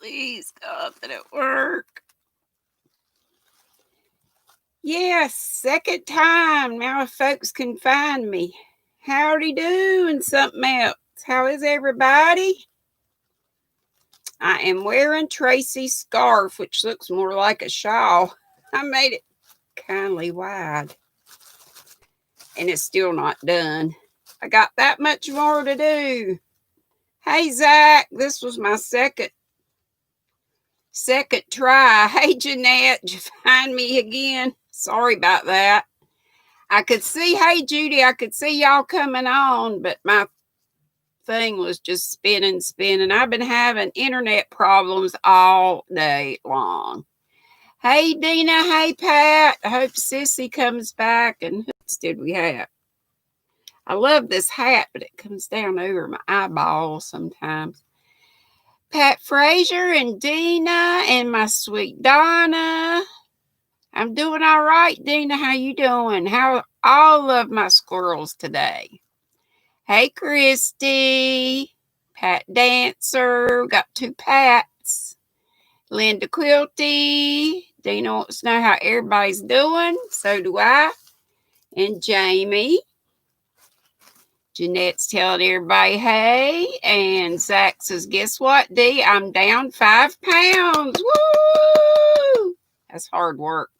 Please, God, that it work. Yes, second time. Now if folks can find me. Howdy do and something else. How is everybody? I am wearing Tracy's scarf, which looks more like a shawl. I made it kindly wide. And it's still not done. I got that much more to do. Hey, Zach, this was my second try. Hey, Jeanette, did you find me again? Sorry about that. I could see, hey, Judy, I could see y'all coming on, but my thing was just spinning. I've been having internet problems all day long. Hey, Dina. Hey, Pat. I hope Sissy comes back. And who else did we have? I love this hat, but it comes down over my eyeballs sometimes. Pat Frazier and Dina and my sweet Donna. I'm doing all right, Dina. How you doing? How are all of my squirrels today? Hey, Christy. Pat Dancer. Got 2 Pats. Linda Quilty. Dina wants to know how everybody's doing. So do I. And Jamie. Jeanette's telling everybody, hey. And Zach says, guess what, Dee? I'm down 5 pounds. Woo! That's hard work.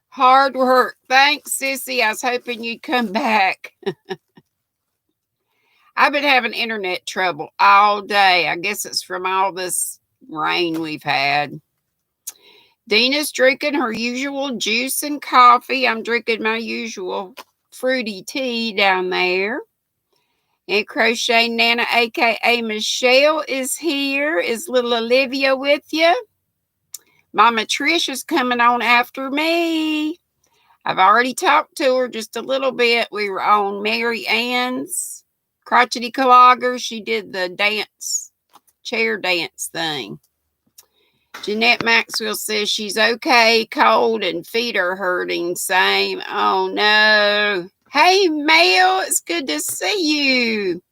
Hard work. Thanks, Sissy. I was hoping you'd come back. I've been having internet trouble all day. I guess it's from all this rain we've had. Dina's drinking her usual juice and coffee. I'm drinking my usual fruity tea down there. And Crochet Nana, a.k.a. Michelle, is here. Is little Olivia with you? Mama Trish is coming on after me. I've already talked to her just a little bit. We were on Mary Ann's crotchety clogger. She did the chair dance thing. Jeanette Maxwell says she's okay, cold, and feet are hurting. Same. Oh, no. Hey, Mel, it's good to see you.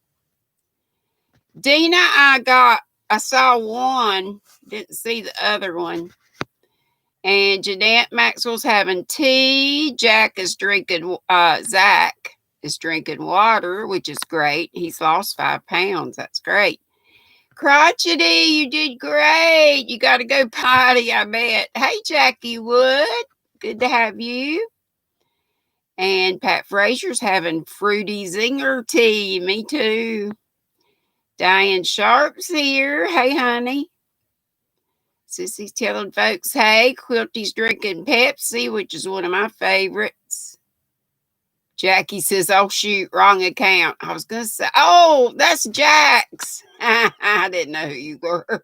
Dina, I saw one, didn't see the other one. And Jeanette Maxwell's having tea. Zach is drinking water, which is great. He's lost 5 pounds. That's great. Crotchety, you did great. You got to go potty, I bet. Hey, Jackie Wood. Good to have you. And Pat Frazier's having fruity zinger tea. Me too. Diane Sharp's here. Hey, honey. Sissy's telling folks, hey. Quilty's drinking Pepsi, which is one of my favorites. Jackie says, oh, shoot, wrong account. I was going to say, oh, that's Jack's. I didn't know who you were.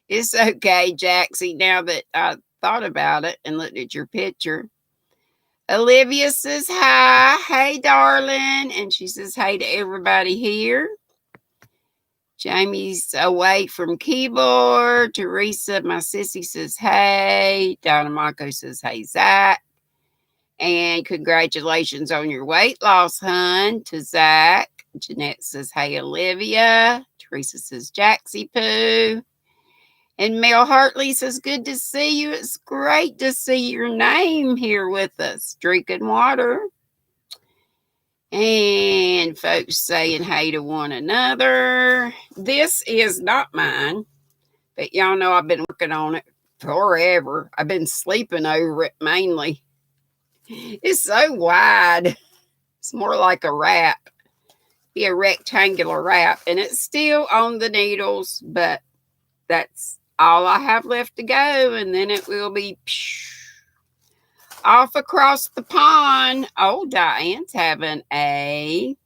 It's okay, Jaxie, now that I thought about it and looked at your picture. Olivia says, hi. Hey, darling. And she says, hey to everybody here. Jamie's away from keyboard. Teresa, my sissy, says, hey. Donna Marco says, hey, Zach. And congratulations on your weight loss, hun, to Zach. Jeanette says, hey, Olivia. Teresa says, Jaxie Poo. And Mel Hartley says, good to see you. It's great to see your name here with us, drinking water. And folks saying hey to one another. This is not mine, but y'all know I've been working on it forever. I've been sleeping over it mainly. It's so wide. It's more like a wrap. Be a rectangular wrap. And it's still on the needles, but that's all I have left to go. And then it will be off across the pond. Oh, Diane's having a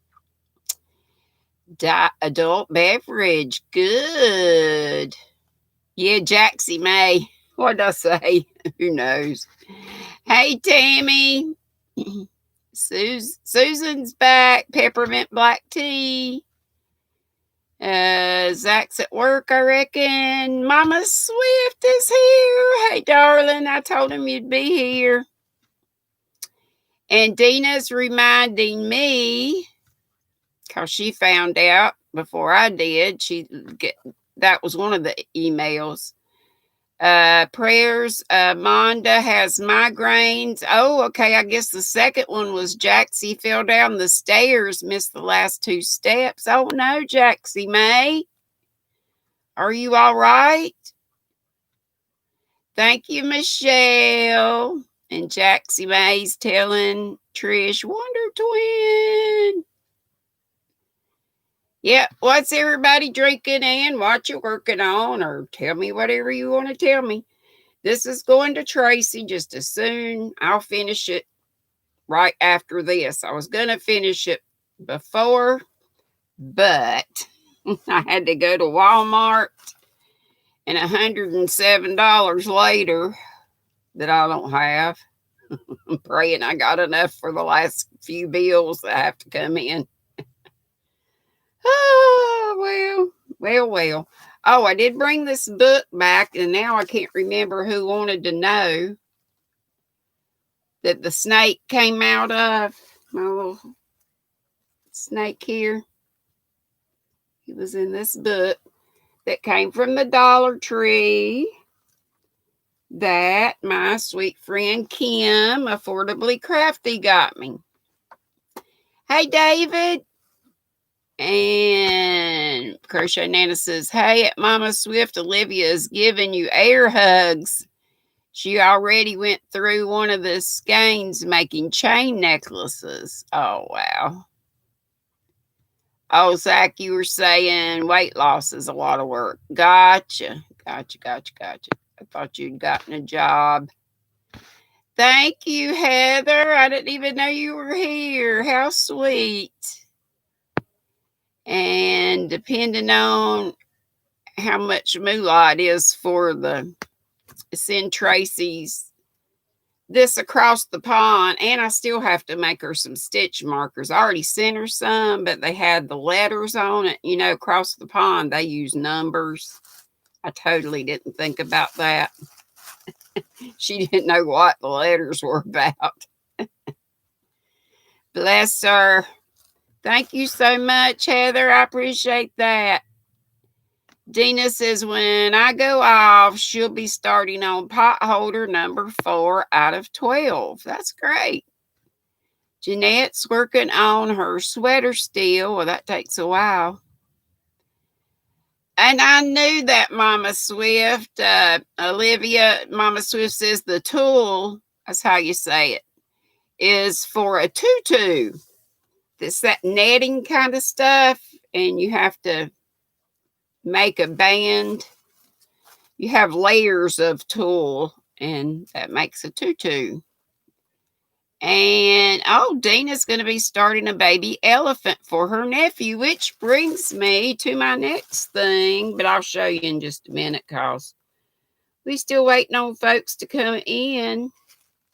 adult beverage. Good. Yeah, Jaxie May. What did I say? Who knows? Hey, Tammy. Susan's back. Peppermint black tea. Zach's at work, I reckon. Mama Swift is here. Hey, darling. I told him you'd be here. And Dina's reminding me, because she found out before I did, she that was one of the emails. Prayers. Monda has migraines. Oh, okay. I guess the second one was Jaxie fell down the stairs, missed the last 2 steps. Oh no, Jaxie May. Are you all right? Thank you, Michelle. And Jaxie May's telling Trish, Wonder Twin. Yeah, what's everybody drinking and what you working on? Or tell me whatever you want to tell me. This is going to Tracy just as soon. I'll finish it right after this. I was going to finish it before, but I had to go to Walmart, and $107 later that I don't have. I'm praying I got enough for the last few bills that have to come in. Oh, well. Oh, I did bring this book back, and now I can't remember who wanted to know that the snake came out of. My little snake here. He was in this book that came from the Dollar Tree that my sweet friend Kim, Affordably Crafty, got me. Hey, David. And Crochet Nana says, hey, at Mama Swift, Olivia is giving you air hugs. She already went through one of the skeins making chain necklaces. Oh, wow. Oh, Zach, you were saying weight loss is a lot of work. Gotcha. I thought you'd gotten a job. Thank you, Heather. I didn't even know you were here. How sweet. And depending on how much moolah it is for the send Tracy's this across the pond, and I still have to make her some stitch markers. I already sent her some, but they had the letters on it. You know, across the pond, they use numbers. I totally didn't think about that. She didn't know what the letters were about. Bless her. Thank you so much, Heather. I appreciate that. Dina says, when I go off, she'll be starting on pot holder number 4 out of 12. That's great. Jeanette's working on her sweater still. Well, that takes a while. And I knew that, Mama Swift. Olivia, Mama Swift says the tulle, that's how you say it, is for a tutu. It's that netting kind of stuff, and you have to make a band. You have layers of tulle, and that makes a tutu. And, oh, Dina's going to be starting a baby elephant for her nephew, which brings me to my next thing, but I'll show you in just a minute because we still waiting on folks to come in.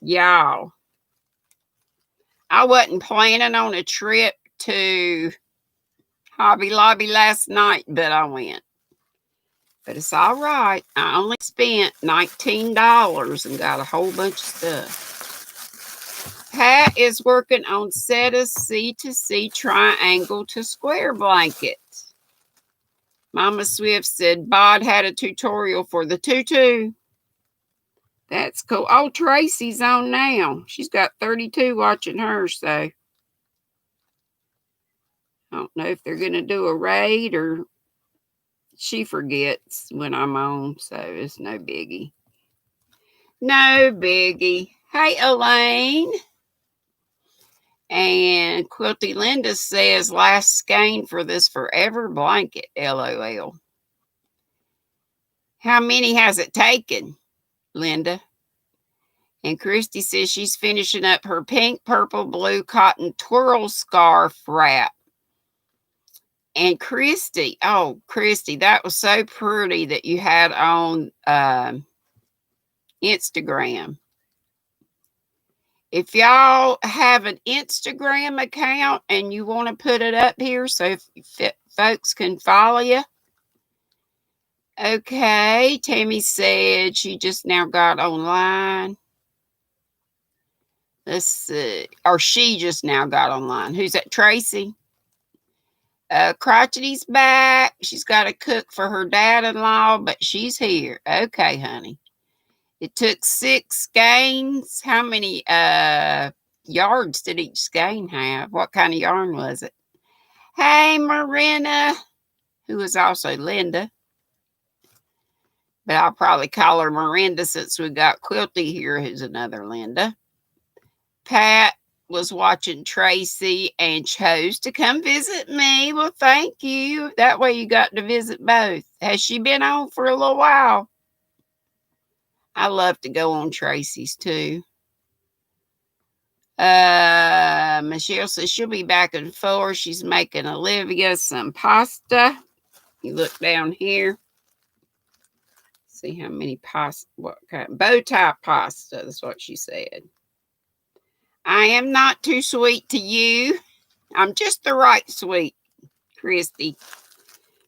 Y'all, I wasn't planning on a trip to Hobby Lobby last night, but I went. But it's all right. I only spent $19 and got a whole bunch of stuff. Pat is working on set a C2C triangle to square blanket. Mama Swift said Bod had a tutorial for the tutu. That's cool. Oh, Tracy's on now. She's got 32 watching her, so I don't know if they're going to do a raid or she forgets when I'm on, so it's no biggie. No biggie. Hey, Elaine. And Quilty Linda says, last skein for this forever blanket, LOL. How many has it taken, Linda? And Christy says she's finishing up her pink, purple, blue cotton twirl scarf wrap. And Christy, that was so pretty that you had on Instagram. If y'all have an Instagram account and you want to put it up here so folks can follow you. Okay, Tammy said she just now got online. Let's see. Or she just now got online. Who's that, Tracy? Crotchety's back. She's got to cook for her dad-in-law, but she's here. Okay, honey. It took 6 skeins. How many yards did each skein have? What kind of yarn was it? Hey, Marina, who is also Linda. But I'll probably call her Miranda since we got Quilty here, who's another Linda. Pat was watching Tracy and chose to come visit me. Well, thank you. That way you got to visit both. Has she been on for a little while? I love to go on Tracy's too. Michelle says she'll be back in 4. She's making Olivia some pasta. You look down here. See how many pasta, what kind, bow tie pasta, that's what she said. I am not too sweet to you. I'm just the right sweet, Christy.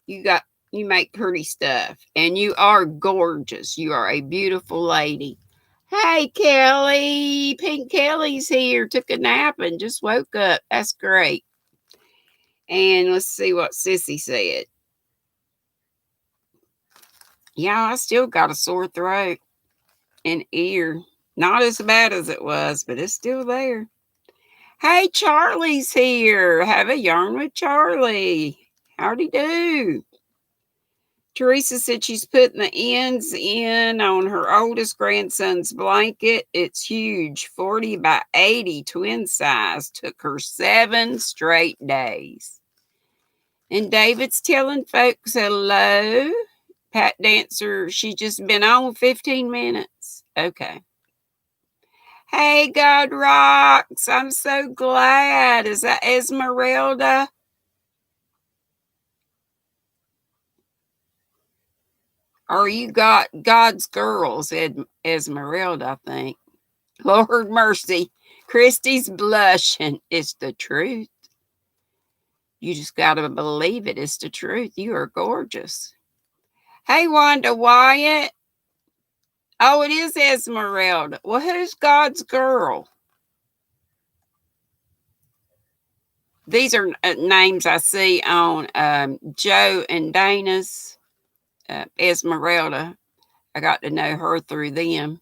You make pretty stuff, and you are gorgeous. You are a beautiful lady. Hey, Kelly. Pink Kelly's here. Took a nap and just woke up. That's great. And let's see what Sissy said. Yeah, I still got a sore throat and ear. Not as bad as it was, but it's still there. Hey, Charlie's here. Have a yarn with Charlie. Howdy do. Teresa said she's putting the ends in on her oldest grandson's blanket. It's huge, 40 by 80 twin size. Took her 7 straight days. And David's telling folks hello. Pat Dancer, she's just been on 15 minutes. Okay. Hey, God rocks. I'm so glad. Is that Esmeralda? Or you got God's girls, Esmeralda, I think. Lord mercy. Christy's blushing. It's the truth. You just got to believe it. It's the truth. You are gorgeous. Hey, Wanda Wyatt. Oh, it is Esmeralda. Well, who's God's girl? These are names I see on Joe and Dana's Esmeralda. I got to know her through them.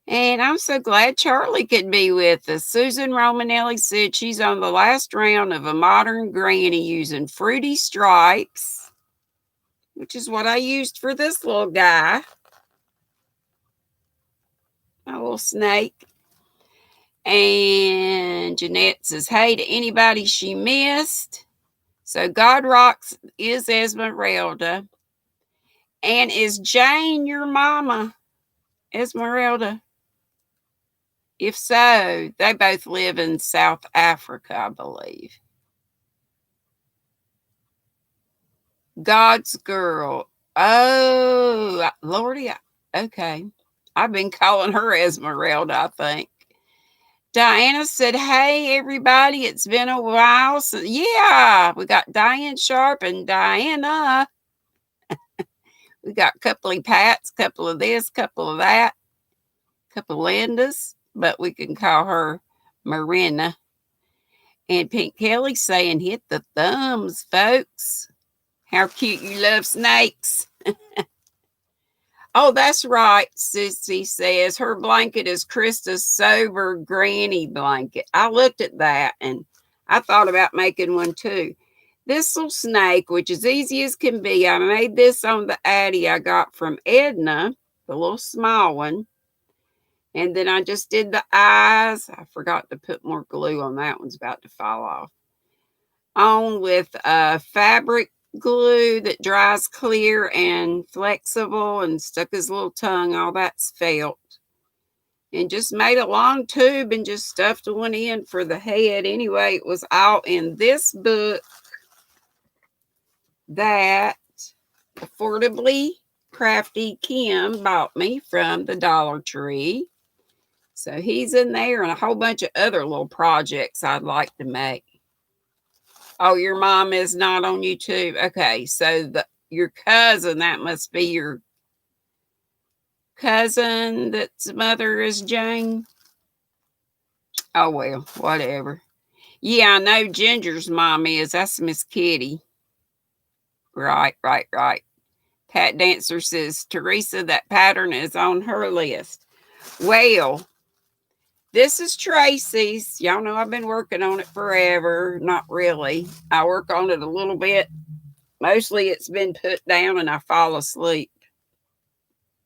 And I'm so glad Charlie could be with us. Susan Romanelli said she's on the last round of a modern granny using fruity stripes, which is what I used for this little guy. My little snake. And Jeanette says, hey to anybody she missed. So God Rocks is Esmeralda. And is Jane your mama, Esmeralda? If so, they both live in South Africa, I believe. God's girl. Oh, Lordy. Okay. I've been calling her Esmeralda, I think. Diana said, hey, everybody, it's been a while. So, yeah, we got Diane Sharp and Diana. We got a couple of Pats, couple of this, couple of that, couple of Lindas, but we can call her Marina. And Pink Kelly saying, hit the thumbs, folks. How cute you love snakes. Oh, that's right, Sissy says. Her blanket is Krista's sober granny blanket. I looked at that and I thought about making one too. This little snake, which is easy as can be, I made this on the Addy I got from Edna, the little small one. And then I just did the eyes. I forgot to put more glue on that one's about to fall off. On with fabric glue that dries clear and flexible, and stuck his little tongue. All that's felt. And just made a long tube and just stuffed one in for the head. Anyway, it was all in this book that Affordably Crafty Kim bought me from the Dollar Tree. So he's in there, and a whole bunch of other little projects I'd like to make. Oh, your mom is not on YouTube. Okay, so your cousin, that must be your cousin that's mother is Jane. Oh, well, whatever. Yeah, I know Ginger's mom is. That's Miss Kitty. Right. Pat Dancer says, Teresa, that pattern is on her list. Well, this is Tracy's. Y'all know I've been working on it forever. Not really. I work on it a little bit. Mostly it's been put down and I fall asleep.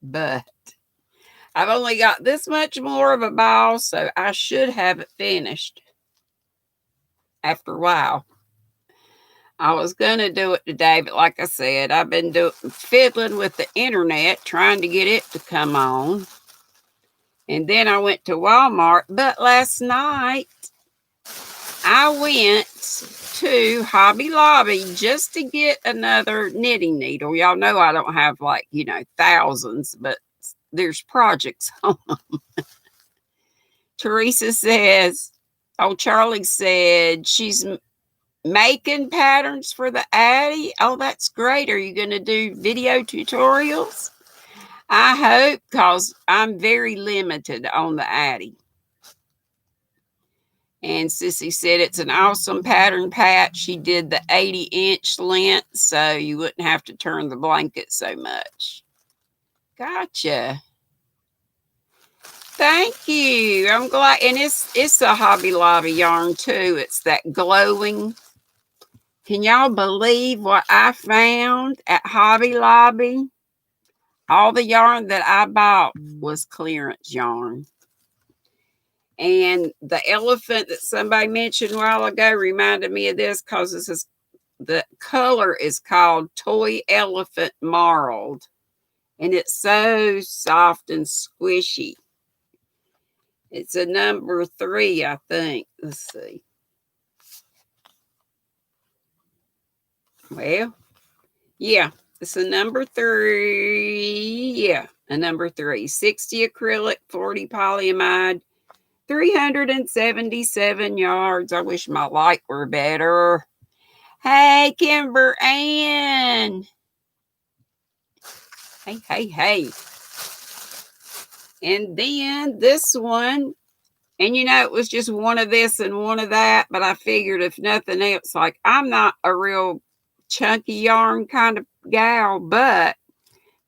But I've only got this much more of a ball, so I should have it finished after a while. I was going to do it today, but like I said, I've been fiddling with the internet, trying to get it to come on. And then I went to Walmart. But last night, I went to Hobby Lobby just to get another knitting needle. Y'all know I don't have thousands, but there's projects on them. Teresa says, Charlie said she's making patterns for the Addy. Oh, that's great. Are you going to do video tutorials? I hope, because I'm very limited on the Addy. And Sissy said it's an awesome pattern, Pat. She did the 80-inch length, so you wouldn't have to turn the blanket so much. Gotcha. Thank you. I'm glad. And it's a Hobby Lobby yarn, too. It's that glowing. Can y'all believe what I found at Hobby Lobby? All the yarn that I bought was clearance yarn. And the elephant that somebody mentioned a while ago reminded me of this because the color is called Toy Elephant Marled. And it's so soft and squishy. It's a number 3, I think. Let's see. Well, yeah, it's a number 3. Yeah, a number 3. 60 acrylic, 40 polyamide. 377 yards. I wish my light were better. Hey, Kimber Ann. Hey. And then this one, and it was just one of this and one of that, but I figured if nothing else, like I'm not a real chunky yarn kind of gal, but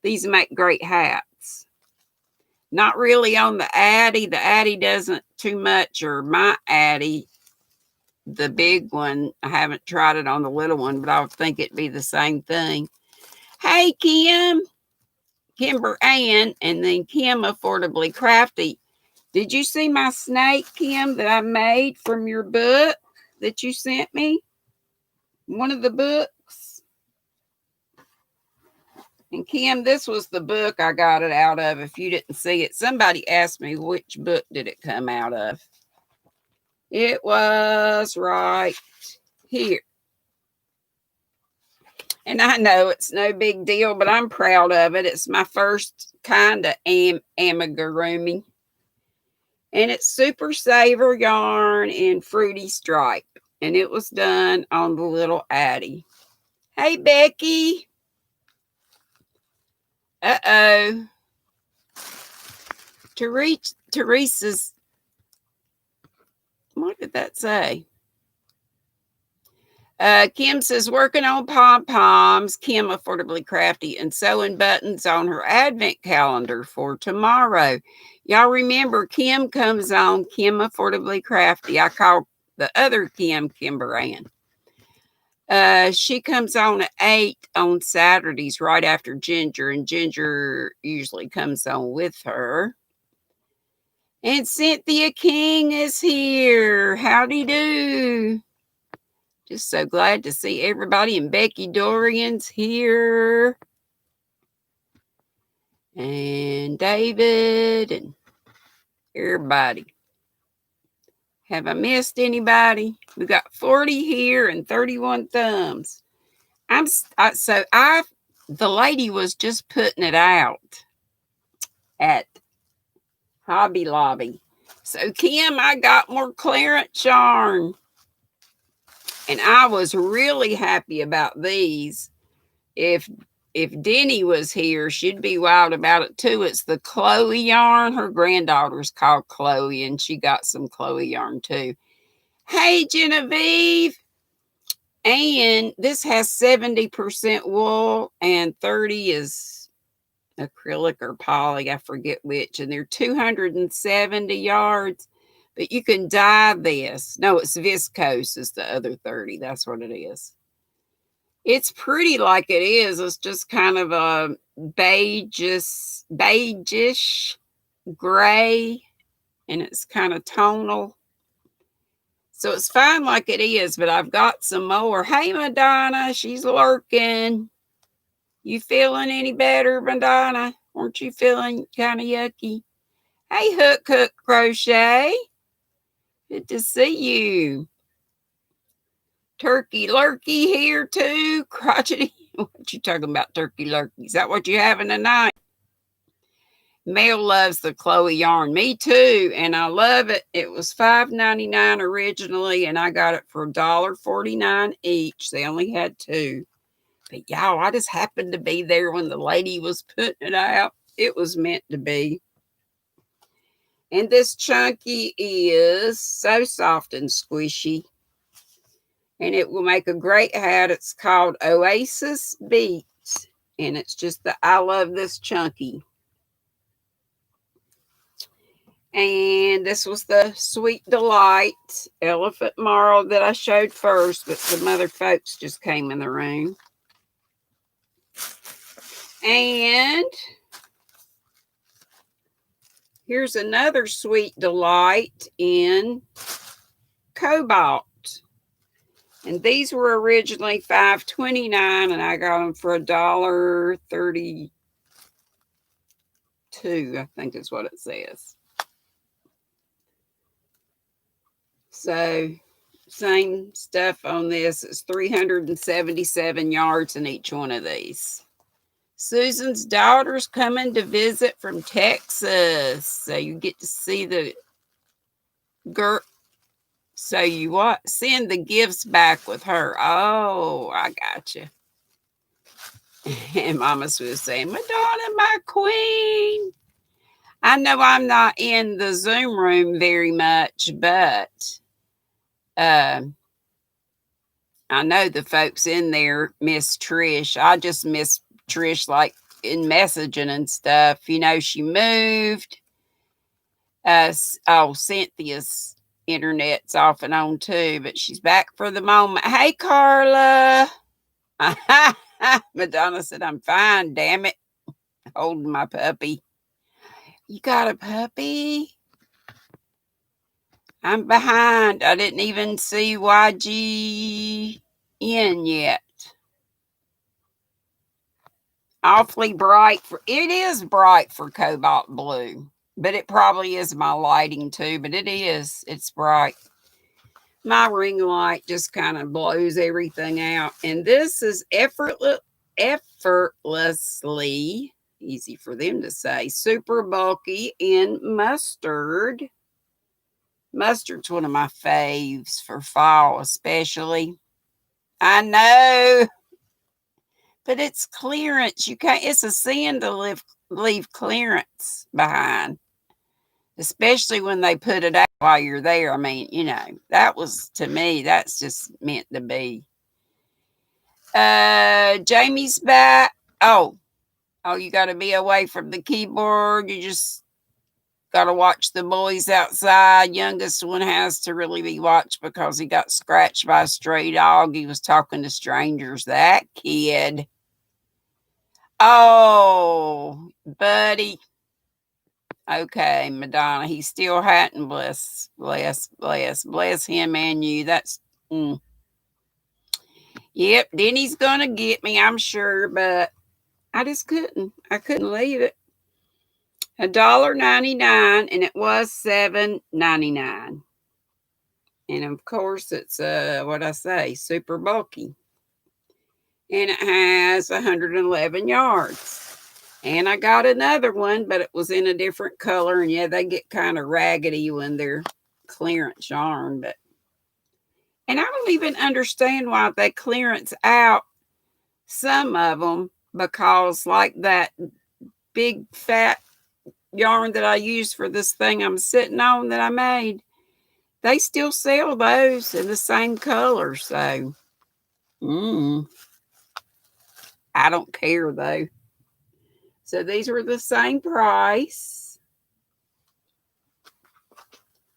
these make great hats. Not really on the Addy. The Addy doesn't too much, or my Addy, the big one. I haven't tried it on the little one, but I would think it'd be the same thing. Hey, Kimber Ann, and then Kim Affordably Crafty. Did you see my snake, Kim, that I made from your book that you sent me? One of the books. And Kim, this was the book I got it out of. If you didn't see it, somebody asked me which book did it come out of. It was right here. And I know it's no big deal, but I'm proud of it. It's my first kind of amigurumi. And it's Super Saver yarn in Fruity Stripe. And it was done on the little Addy. Hey, Becky. Uh-oh. Teresa's, what did that say? Kim says, working on pom-poms, Kim Affordably Crafty, and sewing buttons on her advent calendar for tomorrow. Y'all remember, Kim comes on Kim Affordably Crafty. I call the other Kim, Kimber Ann. She comes on at 8 on Saturdays right after Ginger, and Ginger usually comes on with her. And Cynthia King is here. Howdy do. Just so glad to see everybody. And Becky Dorian's here. And David and everybody. Have I missed anybody? We got 40 here and 31 thumbs. The lady was just putting it out at Hobby Lobby. So Kim, I got more clearance yarn. And I was really happy about these. If Denny was here, she'd be wild about it too. It's the Chloe yarn. Her granddaughter's called Chloe, and she got some Chloe yarn too. Hey, Genevieve. And this has 70% wool and 30 is acrylic or poly. I forget which. And they're 270 yards. But you can dye this. No, it's viscose is the other 30. That's what it is. It's pretty like it is. It's just kind of a beigeish gray. And it's kind of tonal. So it's fine like it is, but I've got some more. Hey, Madonna, she's lurking. You feeling any better, Madonna? Weren't you feeling kind of yucky? Hey, Hook Crochet. Good to see you. Turkey Lurkey here too. Crotchety. What you talking about, Turkey Lurkey? Is that what you having tonight? Mel loves the Chloe yarn. Me too, and I love it. It was $5.99 originally, and I got it for $1.49 each. They only had two. But y'all, I just happened to be there when the lady was putting it out. It was meant to be. And this chunky is so soft and squishy. And it will make a great hat. It's called Oasis Beats. And it's just I love this chunky. And this was the Sweet Delight Elephant Marl that I showed first, but some other folks just came in the room. And here's another Sweet Delight in Cobalt. And these were originally $5.29, and I got them for $1.32, I think is what it says. So, same stuff on this. It's 377 yards in each one of these. Susan's daughter's coming to visit from Texas. So, you get to see the girl. So, you what? Send the gifts back with her. Oh, I got you. And Mama was saying, Madonna, my queen. I know I'm not in the Zoom room very much, but I know the folks in there miss Trish. I just miss Trish like in messaging and stuff. You know, she moved. Cynthia's internet's off and on too, but she's back for the moment. Hey, Carla. Madonna said, I'm fine, damn it. Holding my puppy. You got a puppy? I'm behind. I didn't even see YGN yet. Awfully bright. It is bright for cobalt blue, but it probably is my lighting too, but it is. It's bright. My ring light just kind of blows everything out. And this is effortlessly, easy for them to say, super bulky in mustard. Mustard's one of my faves for fall, especially. I know, but it's clearance. You can't. It's a sin to leave clearance behind, especially when they put it out while you're there. I mean, you know, that was to me. That's just meant to be. Jamie's back. Oh, you got to be away from the keyboard. You just got to watch the boys outside. Youngest one has to really be watched because he got scratched by a stray dog. He was talking to strangers. That kid. Oh, buddy. Okay, Madonna. He's still hatting. Bless him and you. That's. Yep, Denny's gonna get me, I'm sure, but I just couldn't. I couldn't leave it. $1.99, and it was $7.99. And of course, it's what I say, super bulky. And it has 111 yards. And I got another one, but it was in a different color. And yeah, they get kind of raggedy when they're clearance yarn, but and I don't even understand why they clearance out some of them, because like that big fat yarn that I used for this thing I'm sitting on that I made, They still sell those in the same color, so I don't care though. So these were the same price.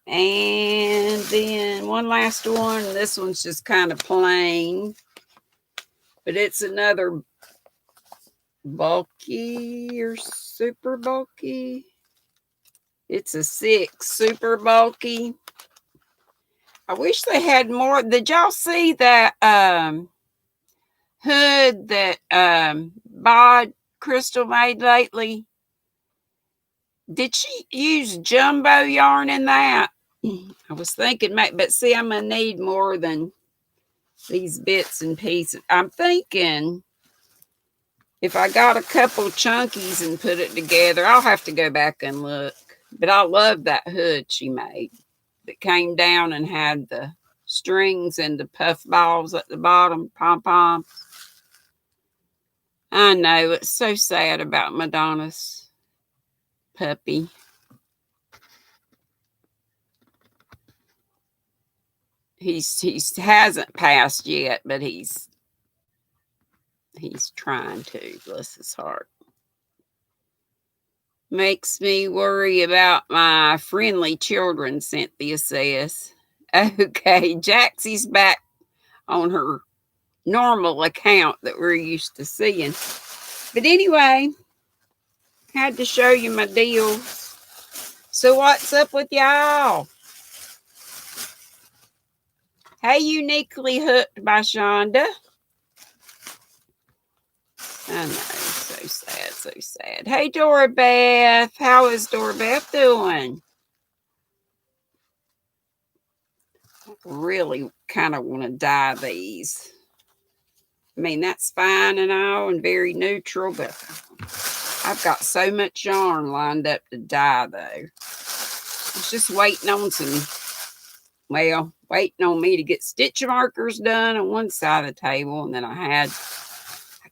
And then one last one. This one's just kind of plain, but it's another bulky or super bulky. It's a 6 super bulky. I wish they had more. Did y'all see that hood that Bod Crystal made lately? Did she use jumbo yarn in that? I was thinking, but see, I'm going to need more than these bits and pieces. I'm thinking if I got a couple chunkies and put it together, I'll have to go back and look. But I love that hood she made that came down and had the strings and the puff balls at the bottom, pom-poms. I know, it's so sad about Madonna's puppy. He hasn't passed yet, but he's trying to, bless his heart. Makes me worry about my friendly children, Cynthia says. Okay, Jaxie's back on her normal account that we're used to seeing. But anyway, had to show you my deals. So what's up with y'all? Hey, Uniquely Hooked by Shonda. I know, so sad, so sad. Hey, Dora Beth. How is Dora Beth doing? Really kind of want to dye these. I mean, that's fine and all and very neutral, but I've got so much yarn lined up to dye, though. I was just waiting on waiting on me to get stitch markers done on one side of the table, and then I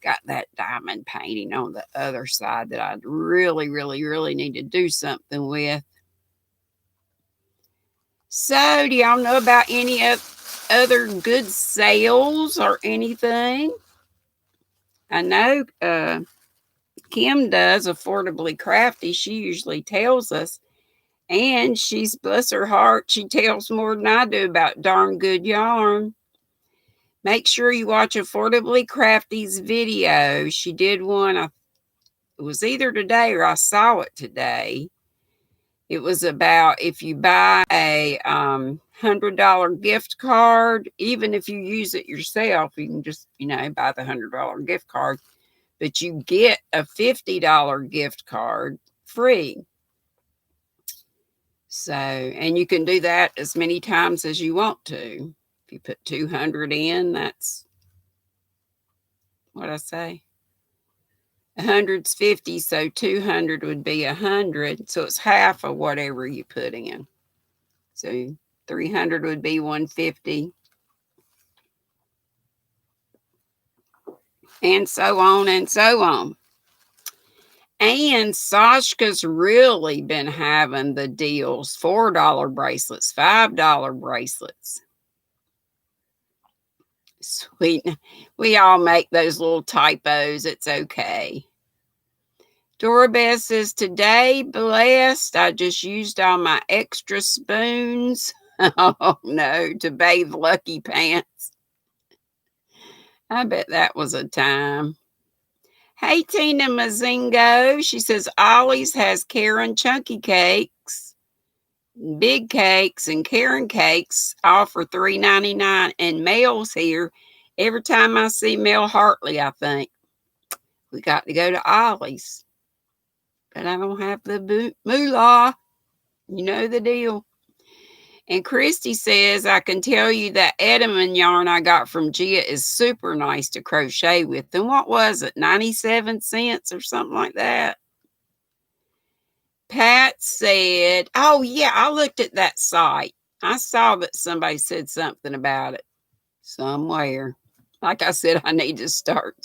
got that diamond painting on the other side that I really, really, really need to do something with. So, do y'all know about any other good sales or anything? I know Kim does, Affordably Crafty. She usually tells us. And she's, bless her heart, she tells more than I do about darn good yarn. Make sure you watch Affordably Crafty's video. She did one, it was either today or I saw it today. It was about if you buy a $100 gift card, even if you use it yourself, you can just, buy the $100 gift card, but you get a $50 gift card free. So, and you can do that as many times as you want to. If you put 200 in, that's what I say. 100's 50, so 200 would be 100. So it's half of whatever you put in. So 300 would be 150. And so on and so on. And Sashka's really been having the deals. $4 bracelets, $5 bracelets. Sweet. We all make those little typos. It's okay. Dora Beth says, today, blessed, I just used all my extra spoons. Oh, no, to bathe Lucky Pants. I bet that was a time. Hey, Tina Mazingo. She says, Ollie's has Karen Chunky Cakes, Big Cakes, and Karen Cakes, all for $3.99. And Mel's here. Every time I see Mel Hartley, I think, we got to go to Ollie's. But I don't have the moolah. You know the deal. And Christy says, I can tell you that Edelman yarn I got from Gia is super nice to crochet with. And what was it, 97 cents or something like that? Pat said, oh, yeah, I looked at that site. I saw that somebody said something about it somewhere. Like I said, I need to start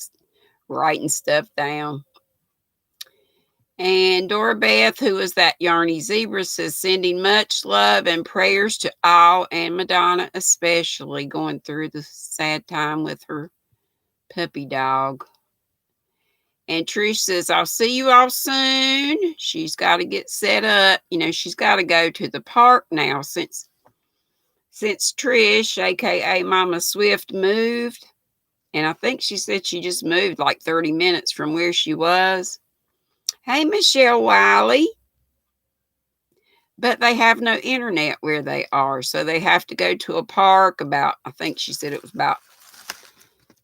writing stuff down. And Dora Beth, who is that Yarny Zebra, says, sending much love and prayers to all, and Madonna especially, going through the sad time with her puppy dog. And Trish says, I'll see you all soon. She's got to get set up. You know, she's got to go to the park now since Trish, aka Mama Swift, moved. And I think she said she just moved like 30 minutes from where she was. Hey, Michelle Wiley. But they have no internet where they are, so they have to go to a park about, I think she said it was about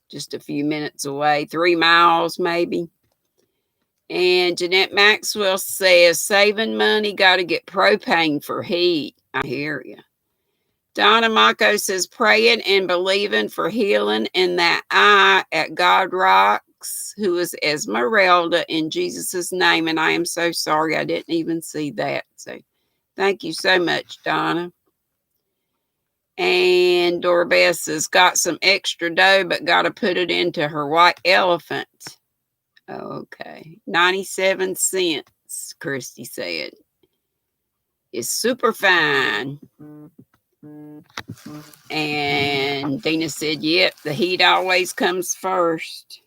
just a few minutes away, 3 miles maybe. And Jeanette Maxwell says, saving money, got to get propane for heat. I hear you. Donna Mako says, praying and believing for healing in that eye at God Rocks, who is Esmeralda, in Jesus' name. And I am so sorry I didn't even see that. So thank you so much, Donna. And Dora Beth says, got some extra dough, but got to put it into her white elephant. Okay. 97 cents, Christy said. It's super fine. And Dina said, yep, the heat always comes first.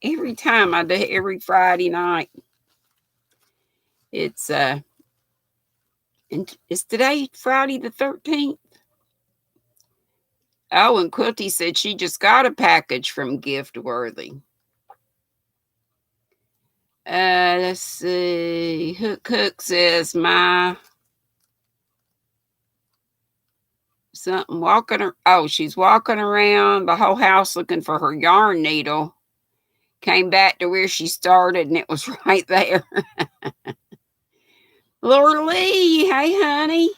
Every time I do, every Friday night. It's and is today Friday the 13th? Oh, and Quilty said she just got a package from Giftworthy. Let's see. Hook says my something walking. Oh, she's walking around the whole house looking for her yarn needle. Came back to where she started and it was right there. Laura Lee, hey honey.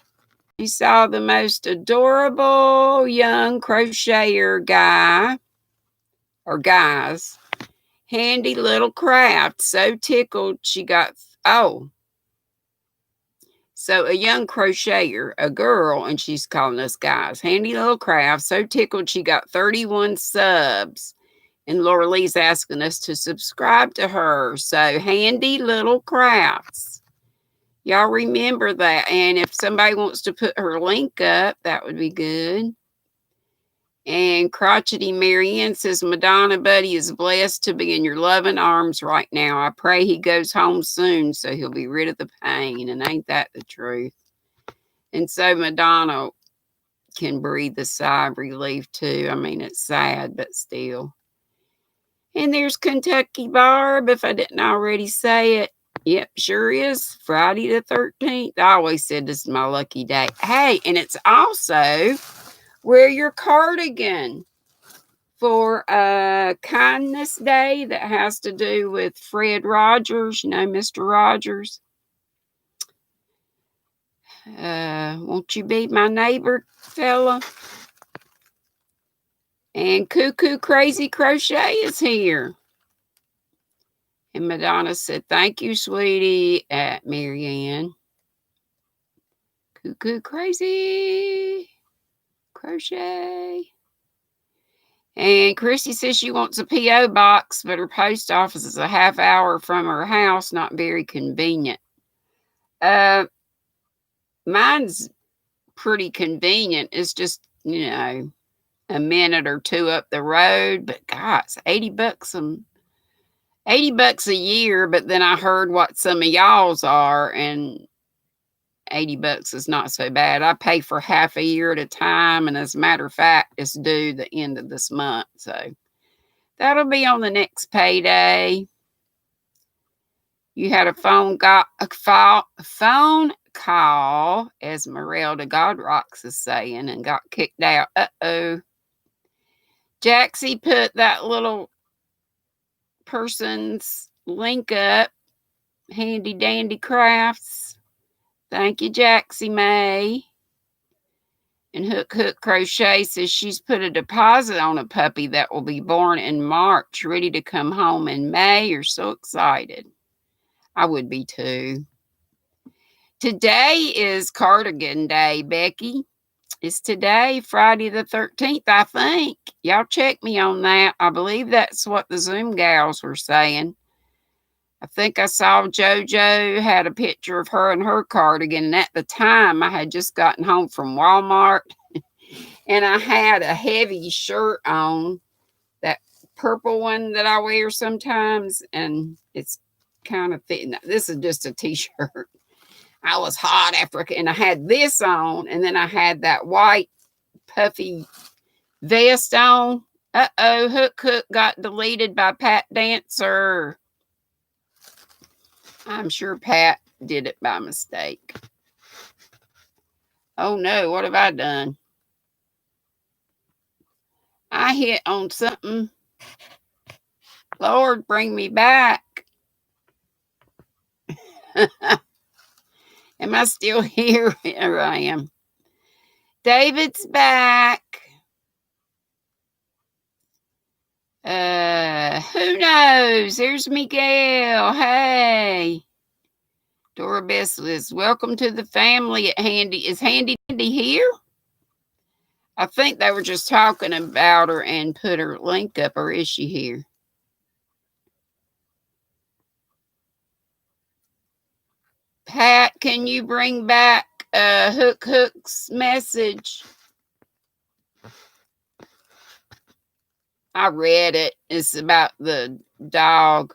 She saw the most adorable young crocheter guy or guys. Handy little craft. So tickled she got, so a young crocheter, a girl, and she's calling us guys. Handy little craft. So tickled she got 31 subs. And Laura Lee's asking us to subscribe to her. So Handy Little Crafts. Y'all remember that. And if somebody wants to put her link up, that would be good. And Crotchety Marianne says, Madonna Buddy is blessed to be in your loving arms right now. I pray he goes home soon so he'll be rid of the pain. And ain't that the truth? And so Madonna can breathe a sigh of relief too. I mean, it's sad, but still. And there's Kentucky Barb, if I didn't already say it. Yep, sure is. Friday the 13th. I always said this is my lucky day. Hey, and it's also wear your cardigan for Kindness Day that has to do with Fred Rogers, you know, Mr. Rogers. Won't you be my neighbor, fella? And Cuckoo Crazy Crochet is here. And Madonna said, thank you, sweetie, at Marianne. Cuckoo Crazy Crochet. And Christy says she wants a P.O. box, but her post office is a half hour from her house. Not very convenient. Mine's pretty convenient. It's just, you know, a minute or two up the road. But God, it's $80 a year. But then I heard what some of y'all's are, and $80 is not so bad. I pay for half a year at a time, and as a matter of fact, it's due the end of this month. So that'll be on the next payday. You had a phone call, Esmeralda Godrocks is saying, and got kicked out. Uh-oh. Jaxie put that little person's link up. Handy Dandy Crafts. Thank you, Jaxie May. And Hook Crochet says she's put a deposit on a puppy that will be born in March, ready to come home in May. You're so excited. I would be too. Today is Cardigan Day, Becky. It's today, Friday the 13th, I think. Y'all check me on that. I believe that's what the Zoom gals were saying. I think I saw JoJo had a picture of her in her cardigan. And at the time, I had just gotten home from Walmart and I had a heavy shirt on, that purple one that I wear sometimes. And it's kind of thick. This is just a t-shirt. I was hot after, and I had this on, and then I had that white puffy vest on. Uh-oh, Hook got deleted by Pat Dancer. I'm sure Pat did it by mistake. Oh no, what have I done? I hit on something. Lord, bring me back. Am I still here? Here I am. David's back. Who knows? There's Miguel. Hey. Dora Beslis, welcome to the family at Handy. Is Handy here? I think they were just talking about her and put her link up, or is she here? Pat, can you bring back Hook's message? I read it. It's about the dog.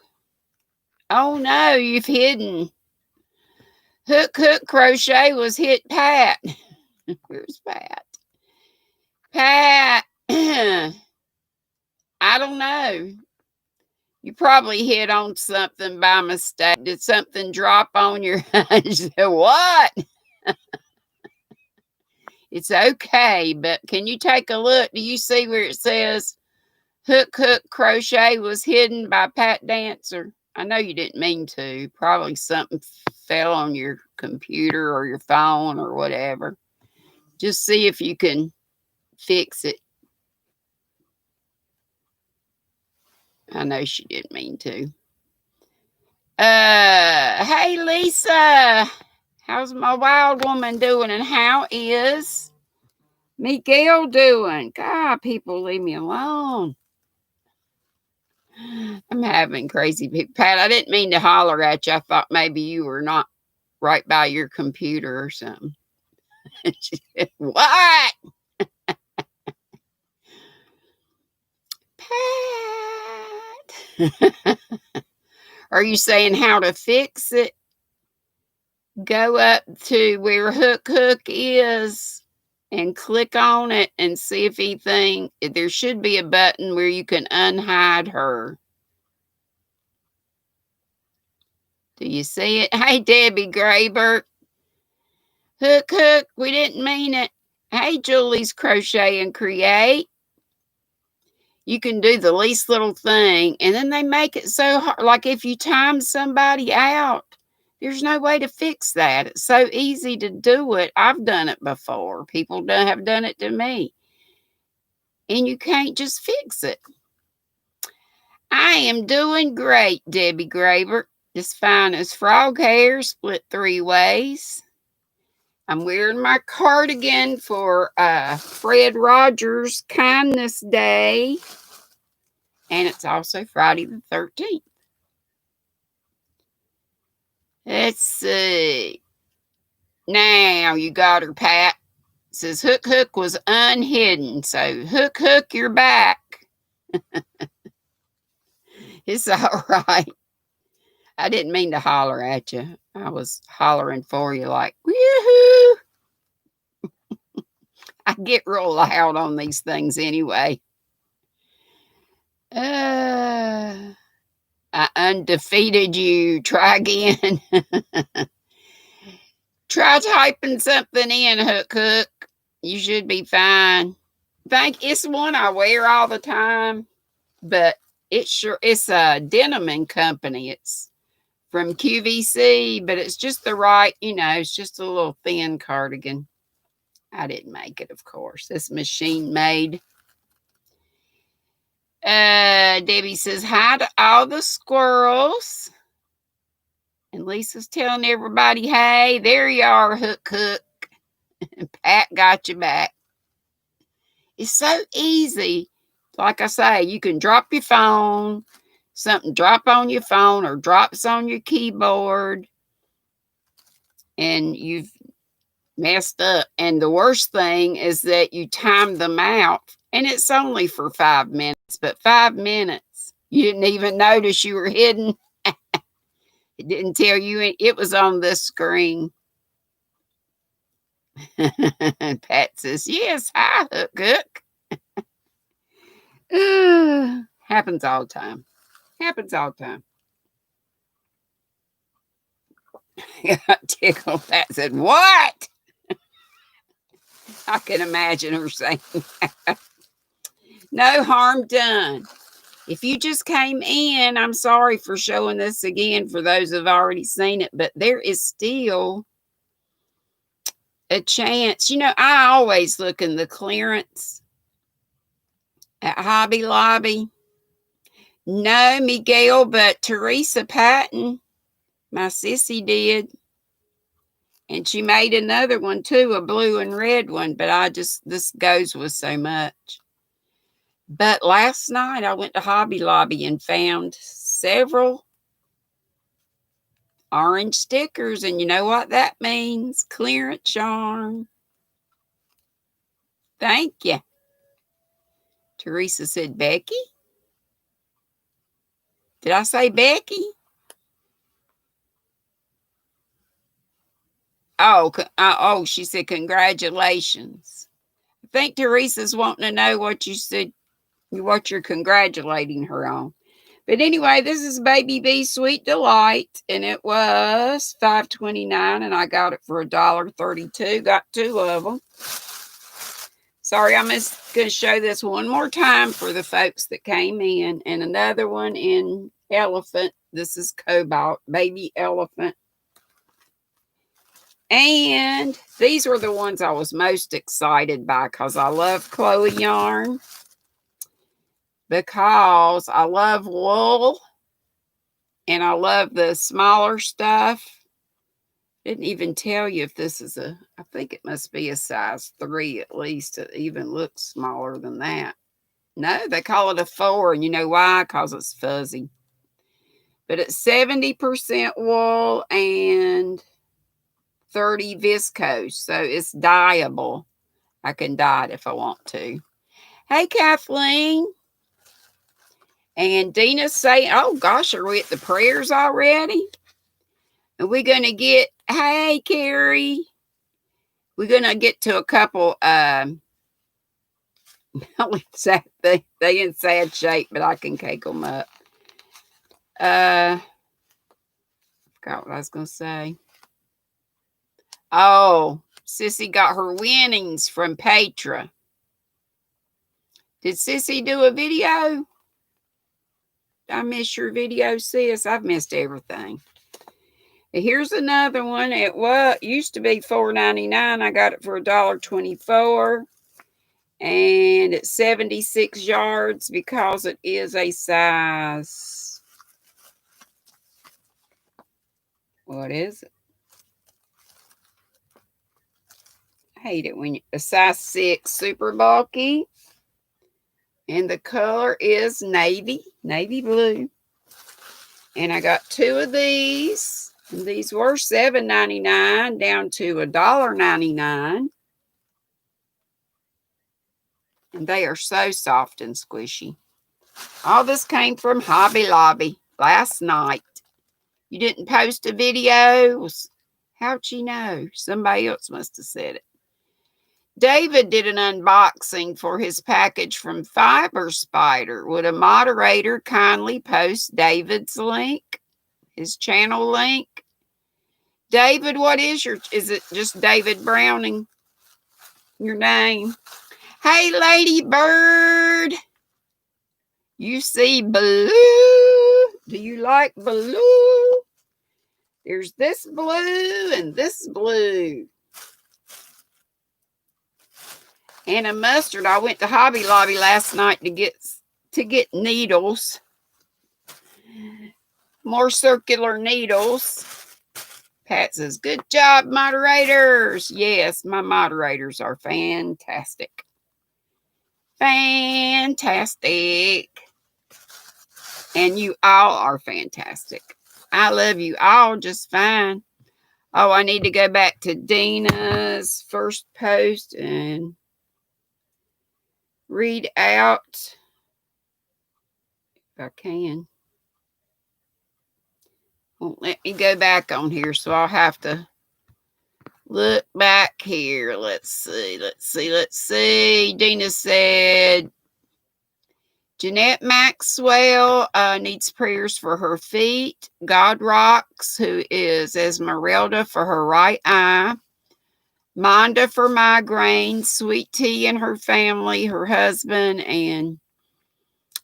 Oh no, you've hidden. Hook Crochet was hit Pat. Where's Pat? Pat, I don't know. You probably hit on something by mistake. Did something drop on your what? It's okay, but can you take a look? Do you see where it says Hook Crochet was hidden by Pat Dancer? I know you didn't mean to. Probably something fell on your computer or your phone or whatever. Just see if you can fix it. I know she didn't mean to. Hey Lisa, how's my wild woman doing, and how is Miguel doing? God, people leave me alone. I'm having crazy people. Pat, I didn't mean to holler at you. I thought maybe you were not right by your computer or something. What? Pat. Are you saying how to fix it? Go up to where Hook is and click on it and see if anything. There should be a button where you can unhide her. Do you see it? Hey, Debbie Graber. Hook, we didn't mean it. Hey, Julie's Crochet and Create. You can do the least little thing, and then they make it so hard. Like if you time somebody out, there's no way to fix that. It's so easy to do it. I've done it before. People have done it to me. And you can't just fix it. I am doing great, Debbie Graber. As fine as frog hair, split 3 ways. I'm wearing my cardigan for Fred Rogers Kindness Day. And it's also Friday the 13th. Let's see. Now you got her, Pat. It says Hook was unhidden. So Hook, you're back. It's all right. I didn't mean to holler at you. I was hollering for you like, woohoo. I get real loud on these things anyway. I undefeated you. Try again. Try typing something in, Hook. You should be fine. It's one I wear all the time, but it's a Denim Company. It's from QVC, but it's just the right, it's just a little thin cardigan. I didn't make it, of course. It's machine made. Debbie says hi to all the squirrels. And Lisa's telling everybody, hey, there you are, Hook. Pat got you back. It's so easy. Like I say, you can drop your phone, something drop on your phone or drops on your keyboard and you've messed up. And the worst thing is that you time them out and it's only for 5 minutes, but 5 minutes, you didn't even notice you were hidden. It didn't tell you it was on this screen. Pat says, yes, hi, Hook. Happens all the time. Happens all the time. I got tickled. Pat said, what? I can imagine her saying that. No harm done. If you just came in, I'm sorry for showing this again for those who've already seen it, but there is still a chance. You know, I always look in the clearance at Hobby Lobby. No, Miguel, but Teresa Patton, my sissy, did. And she made another one too, a blue and red one, but this goes with so much. But last night I went to Hobby Lobby and found several orange stickers. And you know what that means? Clearance yarn. Thank you. Teresa said, Becky? Did I say Becky? Oh, she said, congratulations. I think Teresa's wanting to know what you said, what you're congratulating her on. But anyway, this is Baby B Sweet Delight, and it was $5.29, and I got it for $1.32. Got 2 of them. Sorry, I'm just going to show this one more time for the folks that came in, and another one in elephant. This is Cobalt, Baby Elephant. And these were the ones I was most excited by because I love Chloe yarn. Because I love wool and I love the smaller stuff. Didn't even tell you if this is I think it must be a size 3 at least. It even looks smaller than that. No, they call it a 4, and you know why? Because it's fuzzy. But it's 70% wool and 30 viscose, so it's dyeable. I can dye it if I want to. Hey, Kathleen. And Dina's saying, oh gosh, are we at the prayers already? Are we going to get, hey, Carrie, we're going to get to a couple, they in sad shape, but I can cake them up. Forgot what I was going to say. Oh, Sissy got her winnings from Petra. Did Sissy do a video? I missed your video, sis. I've missed everything. Here's another one. It used to be $4.99. I got it for $1.24. And it's 76 yards because it is a size. What is it? I hate it when a size 6, super bulky. And the color is navy blue. And I got 2 of these. And these were $7.99 down to $1.99. And they are so soft and squishy. All this came from Hobby Lobby last night. You didn't post a video? How'd you know? Somebody else must have said it. David did an unboxing for his package from Fiber Spider. Would a moderator kindly post David's link, his channel link? David, what is it just David Browning, your name? Hey, Lady Bird, you see blue? Do you like blue? There's this blue and this blue. And a mustard. I went to Hobby Lobby last night to get needles. More circular needles. Pat says, good job, moderators. Yes, my moderators are fantastic. Fantastic. And you all are fantastic. I love you all just fine. Oh, I need to go back to Dina's first post and read out if I can. Won't let me go back on here, so I'll have to look back here. Let's see. Dina said, Jeanette Maxwell needs prayers for her feet. God Rocks, who is Esmeralda, for her right eye. Monda for migraines. Sweet Tea and her family, her husband, and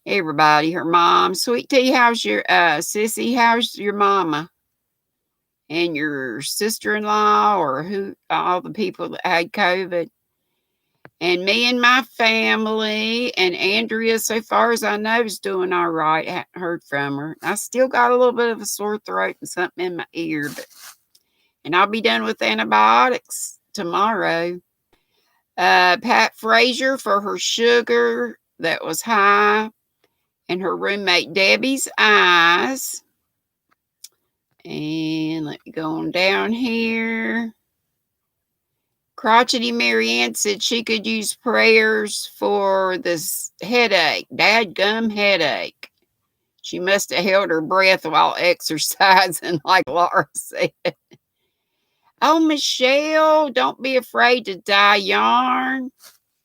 everybody, her mom. Sweet Tea, how's your Sissy? How's your mama and your sister-in-law, or who? All the people that had COVID. And me and my family, and Andrea, so far as I know, is doing all right. I haven't heard from her. I still got a little bit of a sore throat and something in my ear, and I'll be done with antibiotics tomorrow. Pat Frazier for her sugar that was high, and her roommate Debbie's eyes. And let me go on down here. Crotchety Marianne said she could use prayers for this headache, dadgum headache. She must have held her breath while exercising, like Laura said. Oh, Michelle, don't be afraid to dye yarn.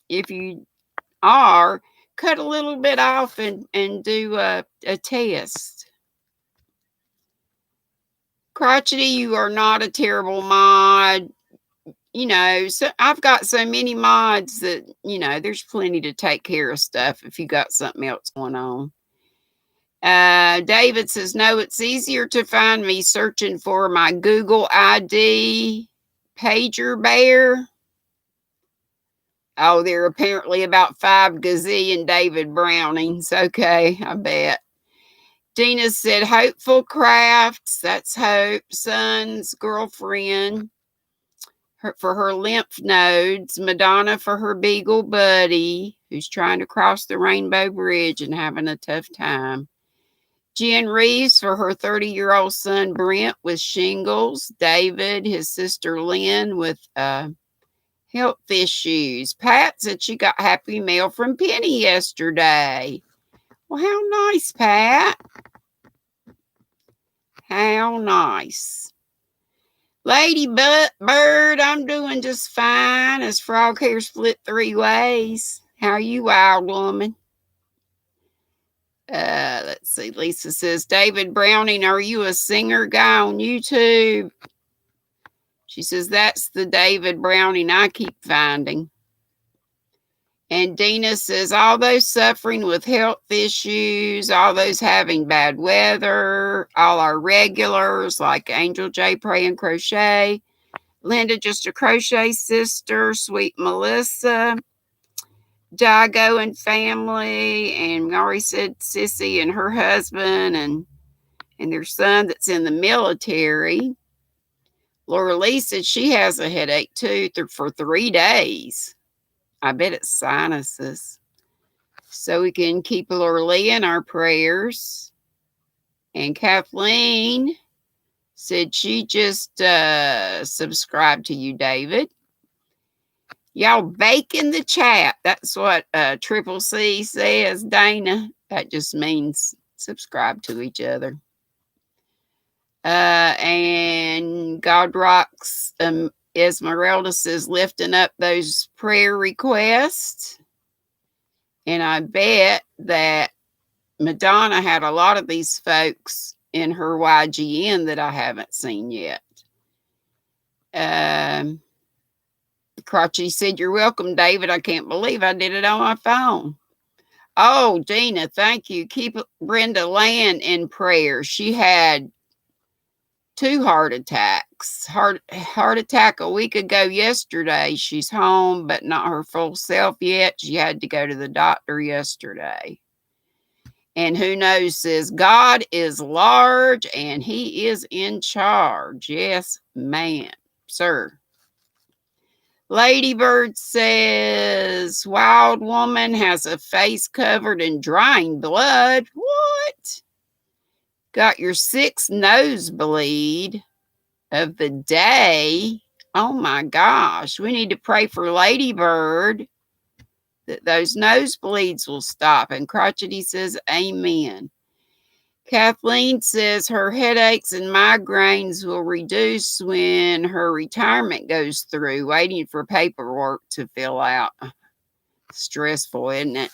If you are, cut a little bit off and do a test. Crotchety, you are not a terrible mod. You know, so I've got so many mods that, you know, there's plenty to take care of stuff if you got something else going on. David says, no, it's easier to find me searching for my Google ID pager bear. Oh, there are apparently about 5 gazillion David Brownings. Okay, I bet. Dina said, Hopeful Crafts. That's Hope, son's girlfriend. For her lymph nodes. Madonna for her beagle buddy, who's trying to cross the Rainbow Bridge and having a tough time. Jen Reeves for her 30-year-old son Brent with shingles. David, his sister Lynn with health issues. Pat said she got happy mail from Penny yesterday. Well, how nice, Pat. How nice. Lady Bird, I'm doing just fine as frog hair split 3 ways. How are you, wild woman? Let's see. Lisa says, David Browning, are you a singer guy on YouTube? She says, that's the David Browning I keep finding. And Dina says, all those suffering with health issues, all those having bad weather, all our regulars like Angel J. Pray and Crochet, Linda, just a crochet sister, Sweet Melissa, Dago and family, and Mari said Sissy and her husband and their son that's in the military. Laura Lee said she has a headache too for 3 days. I bet it's sinuses. So we can keep Laura Lee in our prayers. And Kathleen said she just subscribed to you, David. Y'all bake in the chat. That's what Triple C says, Dana. That just means subscribe to each other. And God Rocks Esmeralda says lifting up those prayer requests. And I bet that Madonna had a lot of these folks in her YGN that I haven't seen yet. Crotchy said, you're welcome, David. I can't believe I did it on my phone. Oh, Dina, thank you. Keep Brenda Land in prayer. She had 2 heart attacks. Heart attack a week ago yesterday. She's home, but not her full self yet. She had to go to the doctor yesterday. And who knows, says God is large and he is in charge. Yes, ma'am, sir. Ladybird says, wild woman has a face covered in drying blood. What? Got your 6th nosebleed of the day. Oh my gosh. We need to pray for Ladybird that those nosebleeds will stop. And Crotchety says, amen. Kathleen says her headaches and migraines will reduce when her retirement goes through, waiting for paperwork to fill out. Stressful, isn't it?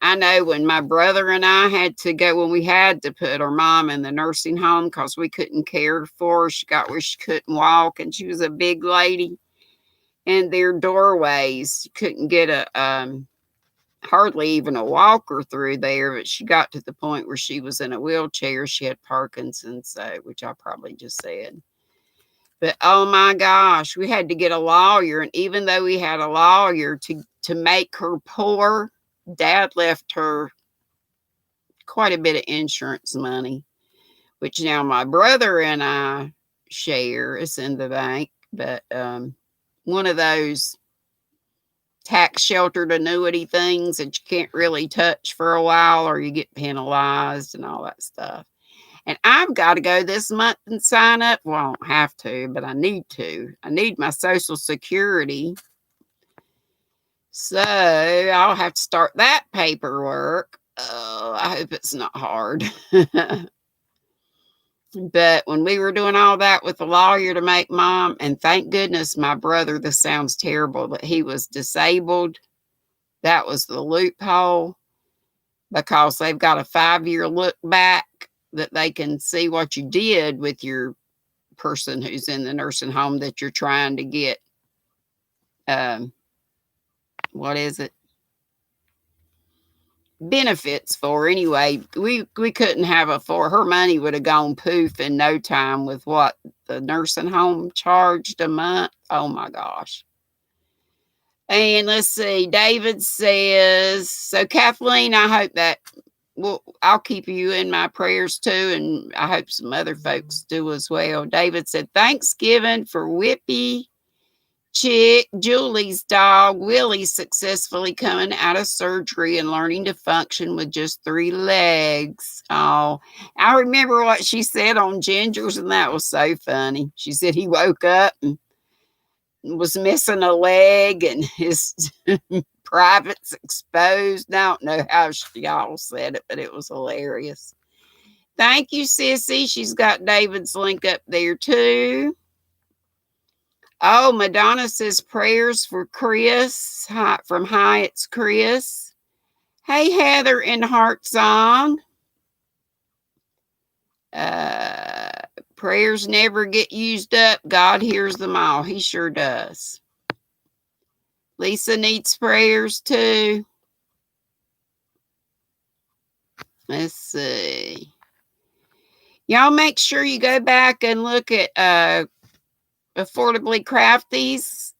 I know when my brother and I had to go, when we had to put our mom in the nursing home because we couldn't care for her. She got where she couldn't walk, and she was a big lady. And their doorways, you couldn't get hardly even a walker through there, but she got to the point where she was in a wheelchair. She had Parkinson's, which I probably just said. But oh my gosh, we had to get a lawyer. And even though we had a lawyer to make her poor, Dad left her quite a bit of insurance money, which now my brother and I share. It's in the bank, but one of those tax sheltered annuity things that you can't really touch for a while or you get penalized and all that stuff. And I've got to go this month and sign up. Well, I don't have to, but I need to. I need my Social Security. So I'll have to start that paperwork. Oh, I hope it's not hard. But when we were doing all that with the lawyer to make Mom, and thank goodness my brother, this sounds terrible, but he was disabled. That was the loophole, because they've got a 5-year look back that they can see what you did with your person who's in the nursing home that you're trying to get. What is it? Benefits for. Anyway, we couldn't have it for her. Money would have gone poof in no time with what the nursing home charged a month. Oh my gosh. And let's see, David says, so Kathleen, I hope that I'll keep you in my prayers too, and I hope some other folks do as well. David said, Thanksgiving for Whippy Chick, Julie's dog, Willie, successfully coming out of surgery and learning to function with just 3 legs. Oh, I remember what she said on Ginger's, and that was so funny. She said he woke up and was missing a leg and his privates exposed. I don't know how y'all said it, but it was hilarious. Thank you, Sissy. She's got David's link up there too. Oh, Madonna says prayers for Chris. Hi, from Hi, it's Chris. Hey, Heather in Heart Song. Prayers never get used up. God hears them all. He sure does. Lisa needs prayers too. Let's see. Y'all make sure you go back and look at Affordably Crafty's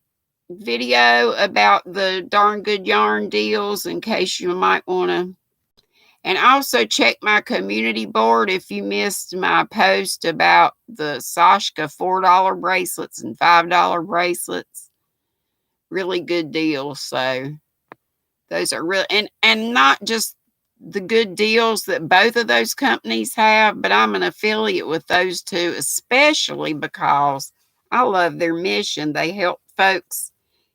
video about the darn good yarn deals in case you might want to. And also check my community board if you missed my post about the Sashka $4 bracelets and $5 bracelets. Really good deals. So those are real, and not just the good deals that both of those companies have, but I'm an affiliate with those two, especially because I love their mission. They help folks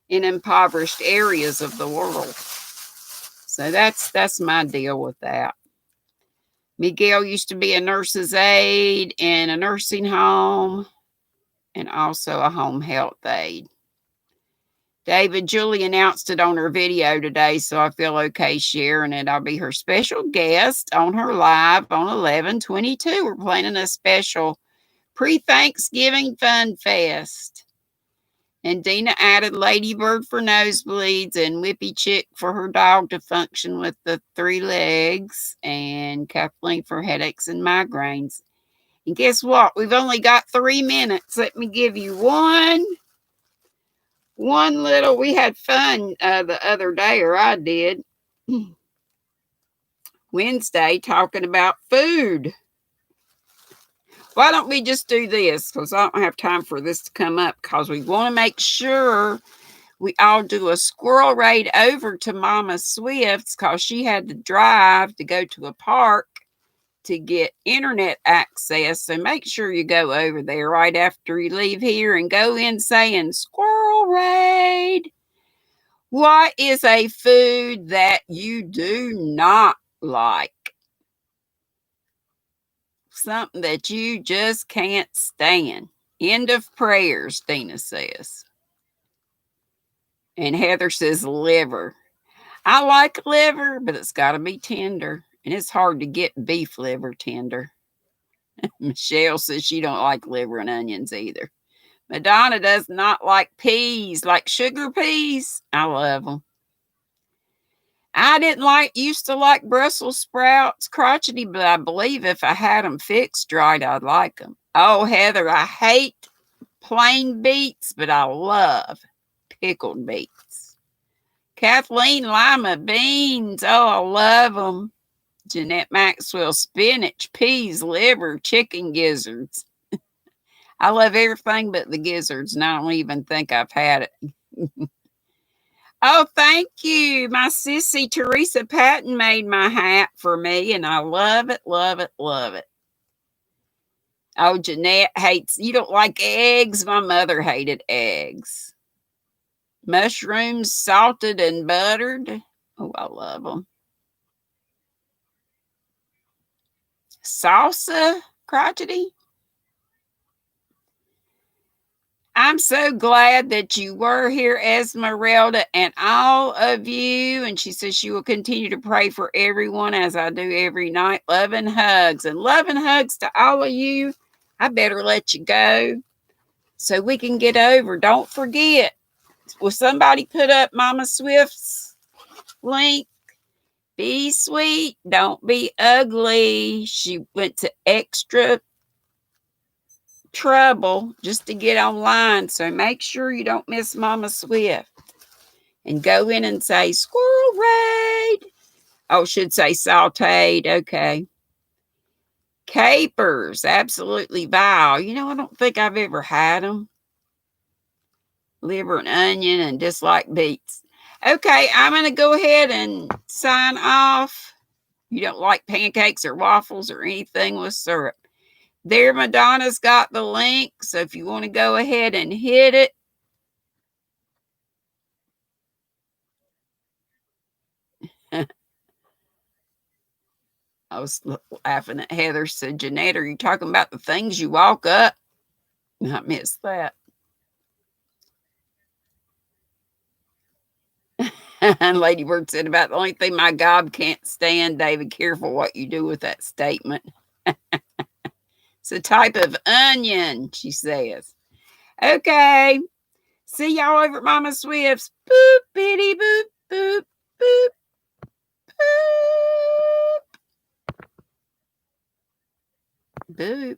in impoverished areas of the world. So that's my deal with that. Miguel used to be a nurse's aide in a nursing home and also a home health aide. David, Julie announced it on her video today, so I feel okay sharing it. I'll be her special guest on her live on 11/22. We're planning a special pre-Thanksgiving Fun Fest. And Dina added Ladybird for nosebleeds and Whippy Chick for her dog to function with the 3 legs, and Kathleen for headaches and migraines. And guess what? We've only got 3 minutes. Let me give you one little, we had fun the other day, or I did, Wednesday, talking about food. Why don't we just do this? Because I don't have time for this to come up, because we want to make sure we all do a squirrel raid over to Mama Swift's, because she had to drive to go to a park to get internet access. So make sure you go over there right after you leave here and go in saying Squirrel Raid. What is a food that you do not like? Something that you just can't stand. End of prayers, Dina says. And Heather says liver. I like liver, but it's got to be tender. And it's hard to get beef liver tender. Michelle says she don't like liver and onions either. Madonna does not like peas, like sugar peas. I love them. I used to like Brussels sprouts, crotchety, but I believe if I had them fixed right, I'd like them. Oh, Heather, I hate plain beets, but I love pickled beets. Kathleen Lima beans. Oh, I love them. Jeanette Maxwell spinach, peas, liver, chicken gizzards. I love everything but the gizzards, and I don't even think I've had it. Oh, thank you. My sissy Teresa Patton made my hat for me, and I love it, love it, love it. Oh, Jeanette hates, you don't like eggs? My mother hated eggs. Mushrooms salted and buttered. Oh, I love them. Salsa, crotchety. I'm so glad that you were here, Esmeralda, and all of you. And she says she will continue to pray for everyone as I do every night. Love and hugs. And love and hugs to all of you. I better let you go so we can get over. Don't forget, will somebody put up Mama Swift's link? Be sweet. Don't be ugly. She went to extra trouble just to get online, so make sure you don't miss Mama Swift. And go in and say Squirrel Raid. Oh, should say sauteed. Okay. Capers, absolutely vile. You know, I don't think I've ever had them. Liver and onion and dislike beets. Okay, I'm going to go ahead and sign off. You don't like pancakes or waffles or anything with syrup. There, Madonna's got the link, so if you want to go ahead and hit it. I was laughing at Heather. Said, Jeanette, are you talking about the things you walk up? I missed that. And Lady Bird said, about the only thing my God can't stand, David, careful what you do with that statement. It's a type of onion, she says. Okay. See y'all over at Mama Swift's. Boop, bitty, boop, boop, boop, boop. Boop.